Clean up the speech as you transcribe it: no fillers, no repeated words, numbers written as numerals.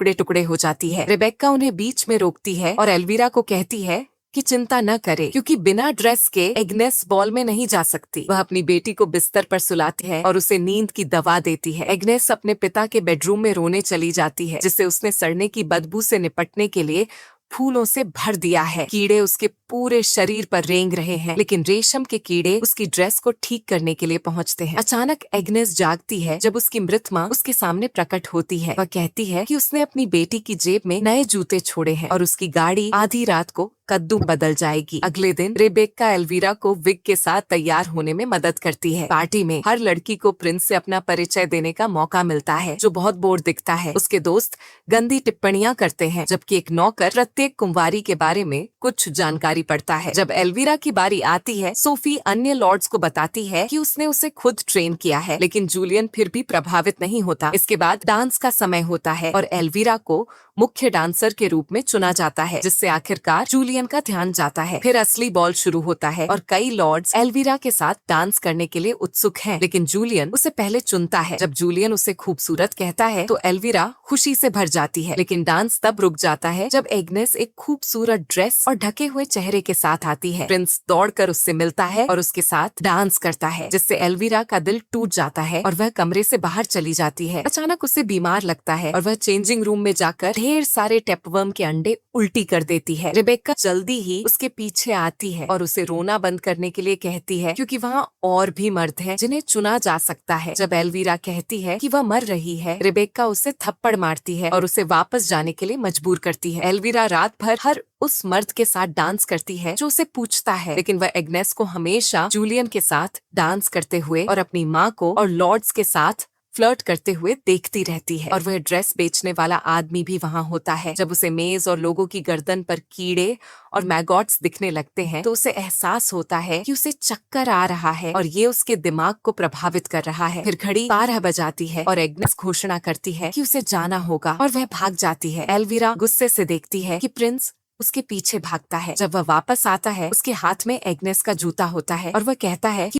टुकड़े टुकड़े हो जाती है। रेबेक्का उन्हें बीच में रोकती है और एल्वीरा को कहती है कि चिंता न करे, क्योंकि बिना ड्रेस के एग्नेस बॉल में नहीं जा सकती। वह अपनी बेटी को बिस्तर पर सुलाती है और उसे नींद की दवा देती है। एग्नेस अपने पिता के बेडरूम में रोने चली जाती है, जिसे उसने सड़ने की बदबू से निपटने के लिए फूलों से भर दिया है। कीड़े उसके पूरे शरीर पर रेंग रहे हैं, लेकिन रेशम के कीड़े उसकी ड्रेस को ठीक करने के लिए पहुंचते हैं। अचानक एग्नेस जागती है जब उसकी मृत मां उसके सामने प्रकट होती है। वह कहती है कि उसने अपनी बेटी की जेब में नए जूते छोड़े हैं और उसकी गाड़ी आधी रात को कद्दू बदल जाएगी। अगले दिन रेबेक्का एल्वीरा को विग के साथ तैयार होने में मदद करती है। पार्टी में हर लड़की को प्रिंस से अपना परिचय देने का मौका मिलता है, जो बहुत बोर दिखता है। उसके दोस्त गंदी टिप्पणियां करते हैं, जबकि एक नौकर प्रत्येक कुंवारी के बारे में कुछ जानकारी पड़ता है। जब एल्वीरा की बारी आती है, सोफी अन्य लॉर्ड्स को बताती है कि उसने उसे खुद ट्रेन किया है, लेकिन जूलियन फिर भी प्रभावित नहीं होता। इसके बाद डांस का समय होता है और एल्वीरा को मुख्य डांसर के रूप में चुना जाता है, जिससे आखिरकार जूलियन का ध्यान जाता है। फिर असली बॉल शुरू होता है और कई लॉर्ड्स एल्वीरा के साथ डांस करने के लिए उत्सुक हैं, लेकिन जूलियन उसे पहले चुनता है। जब जूलियन उसे खूबसूरत कहता है तो एल्वीरा खुशी से भर जाती है, लेकिन डांस तब रुक जाता है जब एग्नेस एक खूबसूरत ड्रेस और ढके हुए चेहरे के साथ आती है। प्रिंस दौड़कर उससे मिलता है और उसके साथ डांस करता है, जिससे एल्वीरा का दिल टूट जाता है और वह कमरे से बाहर चली जाती है। अचानक उसे बीमार लगता है और वह चेंजिंग रूम में जाकर ढेर सारे टेपवर्म के अंडे उल्टी कर देती है। रेबेक्का जल्दी ही उसके पीछे आती है और उसे रोना बंद करने के लिए कहती है, क्योंकि वहाँ और भी मर्द हैं जिन्हें चुना जा सकता है। जब एल्वीरा कहती है कि वह मर रही है, रेबेक्का उसे थप्पड़ मारती है और उसे वापस जाने के लिए मजबूर करती है। एल्वीरा रात भर हर उस मर्द के साथ डांस करती है जो उसे पूछता है, लेकिन वह एग्नेस को हमेशा जूलियन के साथ डांस करते हुए और अपनी माँ को और लॉर्ड्स के साथ फ्लर्ट करते हुए देखती रहती है। और वह ड्रेस बेचने वाला आदमी भी वहाँ होता है। जब उसे मेज और लोगों की गर्दन पर कीड़े और मैगॉट्स दिखने लगते हैं, तो उसे एहसास होता है कि उसे चक्कर आ रहा है और ये उसके दिमाग को प्रभावित कर रहा है। फिर घड़ी 12 बजाती है और एग्नेस घोषणा करती है कि उसे जाना होगा और वह भाग जाती है। एल्वीरा गुस्से से देखती है कि प्रिंस उसके पीछे भागता है। जब वह वापस आता है, उसके हाथ में एग्नेस का जूता होता है और वह कहता है कि